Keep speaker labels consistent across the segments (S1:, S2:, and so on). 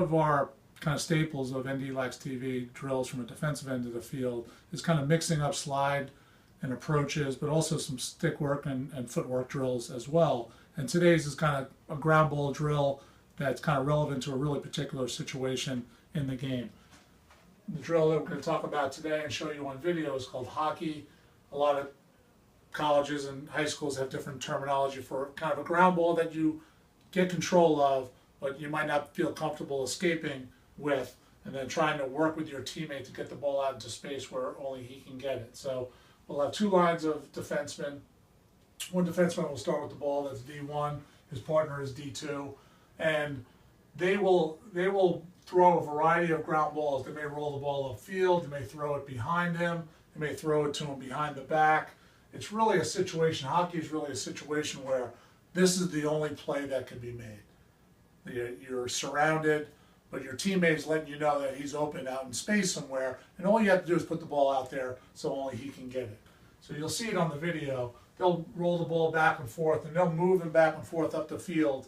S1: of our kind of staples of NDLaxTV drills from a defensive end of the field is kind of mixing up slide and approaches, but also some stick work and footwork drills as well. And today's is kind of a ground ball drill that's kind of relevant to a really particular situation in the game. The drill that we're going to talk about today and show you on video is called hockey. A lot of colleges and high schools have different terminology for kind of a ground ball that you get control of, but you might not feel comfortable escaping with, and then trying to work with your teammate to get the ball out into space where only he can get it. So we'll have two lines of defensemen. One defenseman will start with the ball, that's D1. His partner is D2, and they will throw a variety of ground balls. They may roll the ball upfield, they may throw it behind him, they may throw it to him behind the back. It's really a situation, hockey is really a situation where this is the only play that can be made. You're surrounded, but your teammate's letting you know that he's open out in space somewhere, and all you have to do is put the ball out there so only he can get it. So you'll see it on the video. They'll roll the ball back and forth, and they'll move him back and forth up the field,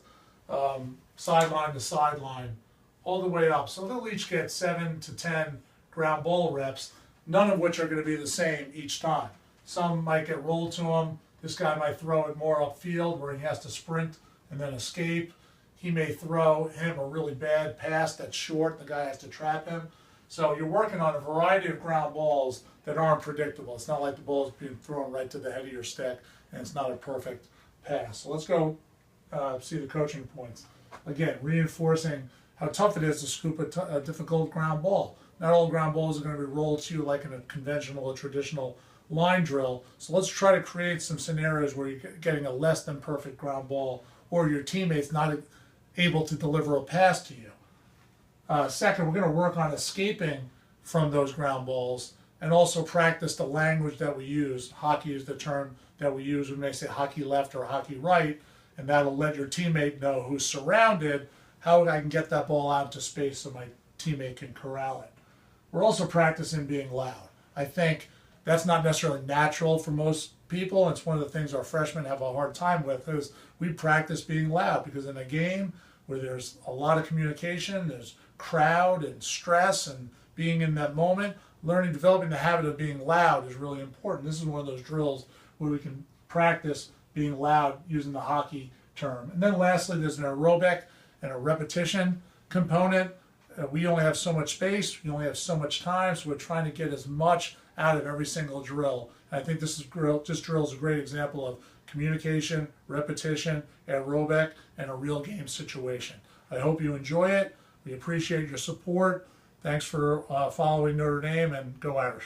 S1: sideline to sideline, all the way up. So they'll each get 7 to 10 ground ball reps, none of which are going to be the same each time. Some might get rolled to him. This guy might throw it more upfield where he has to sprint and then escape. He may throw him a really bad pass that's short. The guy has to trap him. So you're working on a variety of ground balls that aren't predictable. It's not like the ball is being thrown right to the head of your stick and it's not a perfect pass. So let's go see the coaching points. Again, reinforcing how tough it is to scoop a difficult ground ball. Not all ground balls are going to be rolled to you like in a conventional or traditional line drill. So let's try to create some scenarios where you're getting a less than perfect ground ball or your teammate's not able to deliver a pass to you. Second, we're going to work on escaping from those ground balls and also practice the language that we use. Hockey is the term that we use. We may say hockey left or hockey right, and that'll let your teammate know who's surrounded, how I can get that ball out into space so my teammate can corral it. We're also practicing being loud. I think that's not necessarily natural for most people. It's one of the things our freshmen have a hard time with is we practice being loud, because in a game where there's a lot of communication, there's crowd and stress and being in that moment, developing the habit of being loud is really important. This is one of those drills where we can practice being loud using the hockey term. And then lastly, there's an aerobic and a repetition component. We only have so much space, we only have so much time, so we're trying to get as much out of every single drill. And I think this drill is a great example of communication, repetition, aerobic, and a real game situation. I hope you enjoy it. We appreciate your support. Thanks for following Notre Dame, and go Irish.